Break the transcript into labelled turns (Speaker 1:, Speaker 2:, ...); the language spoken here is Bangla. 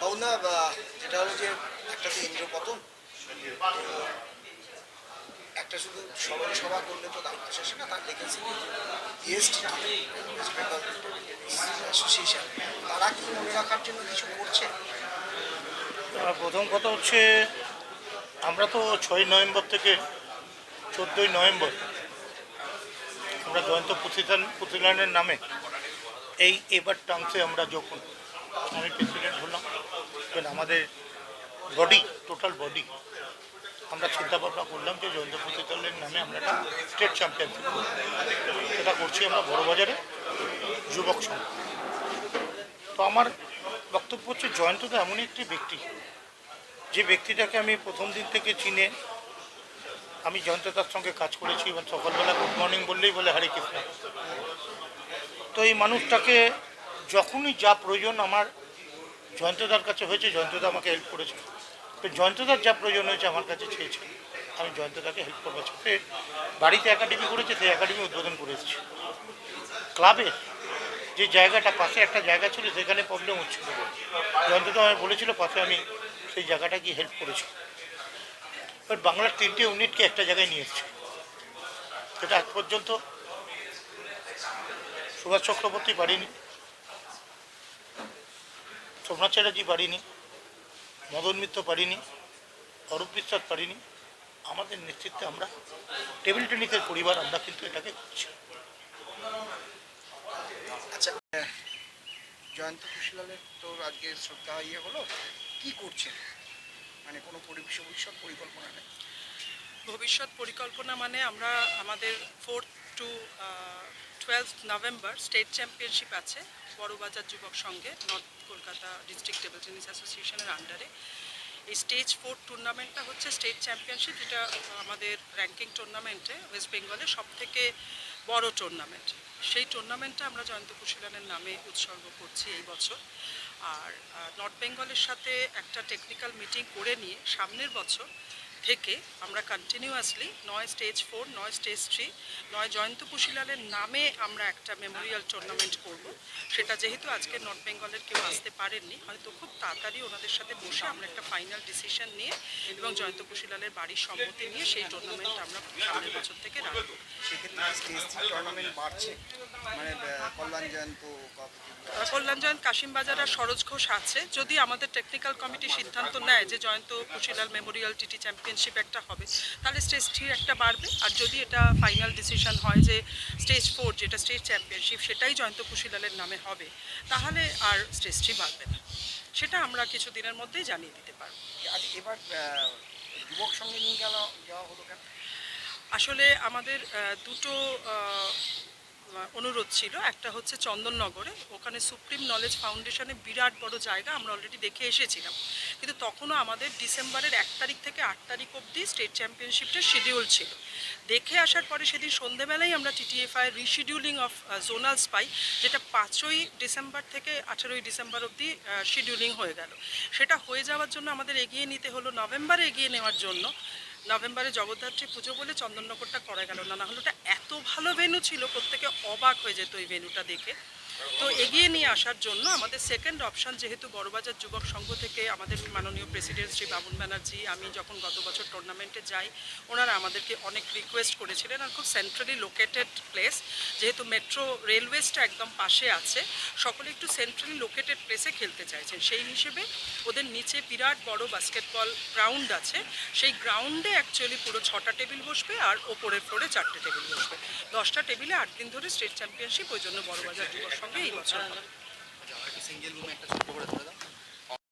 Speaker 1: পাওনা যেটা হলো যে একটা তো ইন্দ্রপতন, একটা শুধু সবারই সভা করলে তো দায়িত্ব শেষে না, তার লেগেছে ইএসটিটি ওয়েস্ট বেঙ্গল অ্যাসোসিয়েশন, তারা কি মনে রাখার জন্য কিছু করছে?
Speaker 2: প্রথম কথা হচ্ছে, আমরা তো 6ই নভেম্বর থেকে 14ই নভেম্বর আমরা জয়ন্ত পুঁথিলানের নামে এবার টার্মসে আমরা যখন আমি প্রেসিডেন্ট হলাম, আমাদের বডি টোটাল বডি আমরা চিন্তা ভাবনা করলাম যে জয়ন্ত পুঁথিলানের নামে আমরা একটা স্টেট চ্যাম্পিয়নশিপ সেটা করছি আমরা বড়বাজারে যুবক সংঘ। তো আমার বক্তব্য হচ্ছে, জয়ন্তদা এমন একটি ব্যক্তি, যে ব্যক্তিটাকে আমি প্রথম দিন থেকে চিনে, আমি জয়ন্তদার সঙ্গে কাজ করেছি এবং সকালবেলা গুড মর্নিং বললেই বলে হরে কৃষ্ণ। তো এই মানুষটাকে যখনই যা প্রয়োজন আমার জয়ন্তদার কাছে হয়েছে, জয়ন্তদা আমাকে হেল্প করেছে। তো জয়ন্তদার যা প্রয়োজন হয়েছে আমার কাছে চেয়েছে, আমি জয়ন্তদাকে হেল্প করবো। সে বাড়িতে একাডেমি করেছে, সেই একাডেমি উদ্বোধন করে এসেছি। ক্লাবের যে জায়গাটা পাশে একটা জায়গা ছিল, সেখানে প্রবলেম হচ্ছিল, জয়ন্তদা আমি বলেছিল, পাশে আমি সেই জায়গাটা গিয়ে হেল্প করেছি। বাট বাংলার 3টে ইউনিটকে একটা জায়গায় নিয়ে এসেছে। সেটা আজ পর্যন্ত সুভাষ চক্রবর্তী পারিনি, সোমনাথ চ্যাটার্জি পারিনি, মদন মিত্র পারিনি, অরূপ বিশ্বাস পারিনি। আমাদের নেতৃত্বে আমরা টেবিল টেনিসের পরিবার, আমরা কিন্তু এটাকে করছি।
Speaker 1: আচ্ছা, জয়ন্ত কুশীলালের তো আজকে শ্রদ্ধা হলো, কি করছেন? মানে কোনো ভবিষ্যৎ পরিকল্পনা নেই?
Speaker 3: ভবিষ্যৎ পরিকল্পনা মানে আমরা আমাদের 4 to 12 নভেম্বর স্টেট চ্যাম্পিয়নশিপ আছে বড়বাজার যুবক সঙ্গে, north Kolkata district table tennis অ্যাসোসিয়েশনের আন্ডারে। এই স্টেজ 4 টুর্নামেন্টটা হচ্ছে স্টেট চ্যাম্পিয়নশিপ, যেটা আমাদের র্যাঙ্কিং টুর্নামেন্টে ওয়েস্ট বেঙ্গলের সবথেকে বড় টুর্নামেন্ট। সেই টুর্নামেন্টটা আমরা জয়ন্ত কুশীলানের নামে উৎসর্গ করছি এই বছর। আর নর্থ বেঙ্গলের সাথে একটা টেকনিক্যাল মিটিং করে নিয়ে সামনের বছর থেকে আমরা কন্টিনিউয়াসলি নয় স্টেজ 4, নয় স্টেজ 3, নয় জয়ন্ত কুশীলালের নামে আমরা একটা মেমোরিয়াল টুর্নামেন্ট করব। সেটা যেহেতু আজকে নর্থ বেঙ্গলের কেউ আসতে পারেননি, হয়তো খুব তাড়াতাড়ি ওনাদের সাথে বসে আমরা একটা ফাইনাল ডিসিশন নিয়ে এবং জয়ন্ত কুশীলালের বাড়ির সম্মতি নিয়ে সেই টুর্নামেন্ট আমরা সামনের বছর থেকে রাখবো।
Speaker 1: সেক্ষেত্রে স্টেজ 3 টুর্নামেন্ট বাড়ছে, মানে কল্যাণ জয়ন্ত,
Speaker 3: কল্যাণ জয়ন্ত, কাশিমবাজার আর সরোজ ঘোষ আছে। যদি আমাদের টেকনিক্যাল কমিটি সিদ্ধান্ত নেয় যে জয়ন্ত কুশীলাল মেমোরিয়াল টিটি চ্যাম্পিয়নশিপ একটা হবে, তাহলে স্টেজ 3 একটা বাড়বে। আর যদি এটা ফাইনাল ডিসিশন হয় যে স্টেজ 4 যেটা স্টেট চ্যাম্পিয়নশিপ সেটাই জয়ন্ত কুশীলালের নামে হবে, তাহলে আর স্টেজ 3 বাড়বে না। সেটা আমরা কিছু দিনের মধ্যেই জানিয়ে দিতে পারব।
Speaker 1: আজ এবার যুবক সঙ্গে নিয়ে যাওয়া হলো কেন?
Speaker 3: আসলে আমাদের দুটো অনুরোধ ছিল। একটা হচ্ছে চন্দননগরে, ওখানে সুপ্রিম নলেজ ফাউন্ডেশনে বিরাট বড় জায়গা, আমরা অলরেডি দেখে এসেছিলাম, কিন্তু তখনও আমাদের ডিসেম্বরের 1 তারিখ থেকে 8 তারিখ অবধি স্টেট চ্যাম্পিয়নশিপটা শিডিউল ছিল। দেখে আসার পরে সেদিন সন্ধেবেলায় আমরা টিটিএফআই রিশিডিউলিং অফ জোনালস পাই, যেটা 5ই ডিসেম্বর থেকে 18ই ডিসেম্বর অবধি শিডিউলিং হয়ে গেল। সেটা হয়ে যাওয়ার জন্য আমাদের এগিয়ে নিতে হলো, নভেম্বরে এগিয়ে নেওয়ার জন্য। নভেম্বরে জগদ্ধাত্রী পুজো বলে চন্দননগরটা করা গেল না, নাহলে ওটা এত ভালো ভেন্যু ছিল, প্রত্যেকে অবাক হয়ে যেত এই ভেন্যুটা দেখে। তো এগিয়ে নিয়ে আসার জন্য আমাদের সেকেন্ড অপশান, যেহেতু বড়বাজার যুবক সংঘ থেকে আমাদের মাননীয় প্রেসিডেন্ট শ্রী বাবুন ব্যানার্জি, আমি যখন গত বছর টুর্নামেন্টে যাই, ওনারা আমাদেরকে অনেক রিকোয়েস্ট করেছিলেন। আর খুব সেন্ট্রালি লোকেটেড প্লেস, যেহেতু মেট্রো রেলওয়েজটা একদম পাশে আছে, সকলে একটু সেন্ট্রালি লোকেটেড প্লেসে খেলতে চাইছেন। সেই হিসেবে ওদের নিচে বিরাট বড় বাস্কেটবল গ্রাউন্ড আছে, সেই গ্রাউন্ডে অ্যাকচুয়ালি পুরো 6টা টেবিল বসবে আর ওপরের ফ্লোরে 4টে টেবিল বসবে। 10টা টেবিলে 8 দিন ধরে স্টেট চ্যাম্পিয়নশিপ, ওই জন্য বড়বাজার যুবক সঙ্গে এই বছর।